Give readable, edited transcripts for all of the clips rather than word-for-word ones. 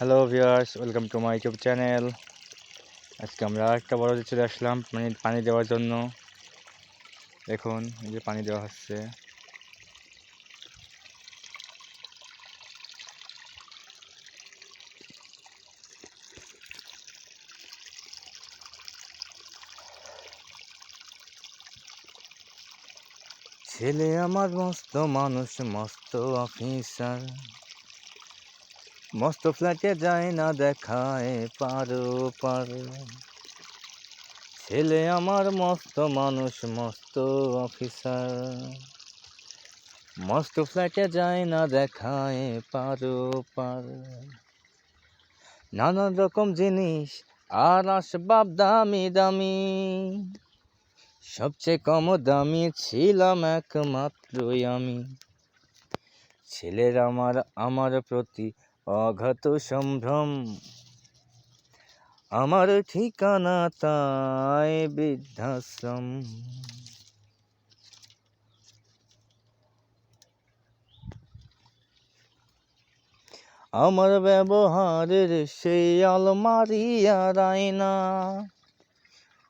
Hello viewers, welcome to my YouTube channel. আজকে আমরা একটা বড় চলে আসলাম পানি দেওয়ার জন্য। দেখুন এই যে পানি দেওয়া হচ্ছে। ছেলে আমার মস্ত মানুষ, মস্ত অফিসার, মস্ত ফ্ল্যাটে যায় না দেখায় পারো পার। ছেলে আমার মস্ত মানুষ, মস্ত অফিসার, মস্ত ফ্ল্যাটে যায় না দেখায় পারো পার। নানান রকম জিনিস আর আসবাব দামি দামি, সবচেয়ে কম দামি ছিলাম একমাত্রই আমি। ছেলের আমার প্রতি অগাধ সম্ভ্রম, আমার ঠিকানা তাই বৃদ্ধাশ্রম। আমার ব্যবহারের সেই আলমারি আর আয়না,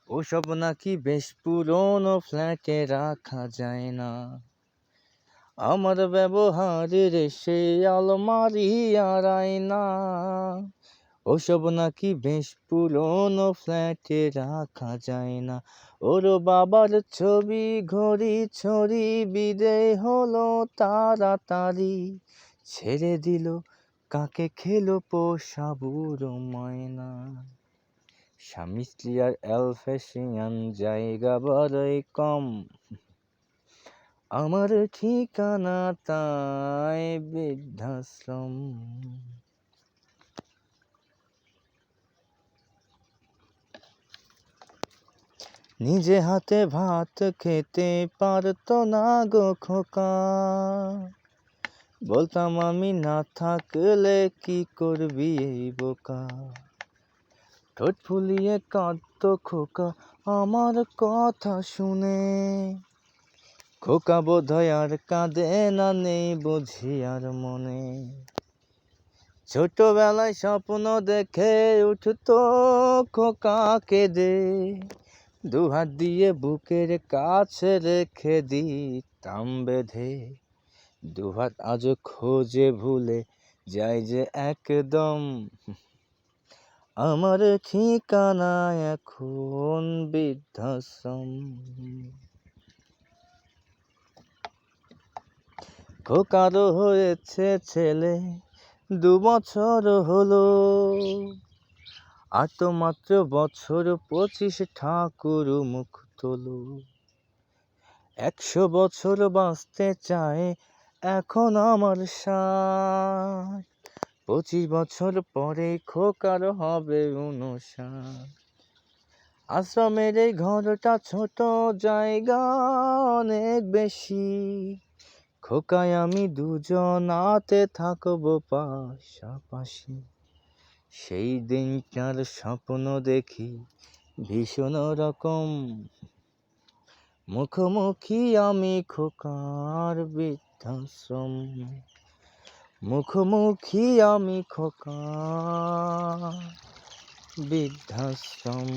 ওসব নাকি বেশ পুরনো ফ্ল্যাটে রাখা যায় না। আমার ব্যবহারের সেই আলমারি আর আয়না, ওসব নাকি বেশ পুরনো ফ্ল্যাটে রাখা যায় না। ওর বাবার ছবি ঘড়ি ছড়ি বিদেয় হলো তাড়াতাড়ি, ছেড়ে দিল কাকে খেলো পোষা বুড়ো ময়না। স্বামী স্ত্রী আর এলফেশিয়ান জায়গা বড়ই কম, আমার ঠিকানা তাই বৃদ্ধাশ্রম। নিজে হাতে ভাত খেতে পারতো না গো খোকা, বলতাম আমি না থাকলে কি করবি এই বোকা। ঠোঁট ফুলিয়ে কাঁদতো খোকা আমার কথা শুনে, খোকা বোধহয় আর কাঁদে না, নেই বুঝি আর মনে। ছোটবেলায় স্বপ্ন দেখে উঠতো খোকা কেঁদে, দুহাত দিয়ে বুকের কাছে রেখে দিতাম বেঁধে। দুহাত আজ খোঁজে ভুলে যায় যে একদম, আমার ঠিকানা এখন বৃদ্ধাশ্রম। খোকারও হয়েছে ছেলে 2 বছর হলো, আর তো মাত্র বছর 25 ঠাকুর মুখ তোলো। 100 বছর বাঁচতে চায় এখন আমার 60, 25 বছর পরে খোকার হবে 59। আশ্রমের এই ঘরটা ছোট, জায়গা অনেক বেশি, খোকায় আমি দুজনাতে থাকবো পাশাপাশি। সেই দিনটার স্বপ্ন দেখি ভীষণ রকম, মুখোমুখি আমি খোকার বৃদ্ধাশ্রম। মুখোমুখি আমি খোকার বৃদ্ধাশ্রম।